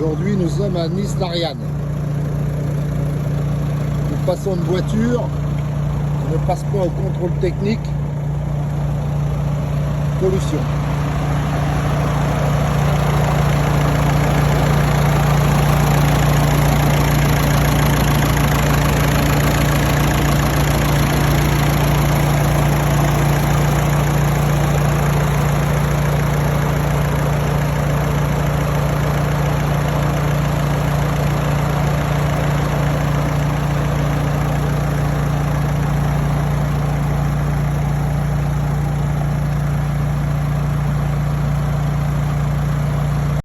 Aujourd'hui, nous sommes à Nice-Lariane. Nous passons une voiture qui ne passe pas au contrôle technique. Pollution.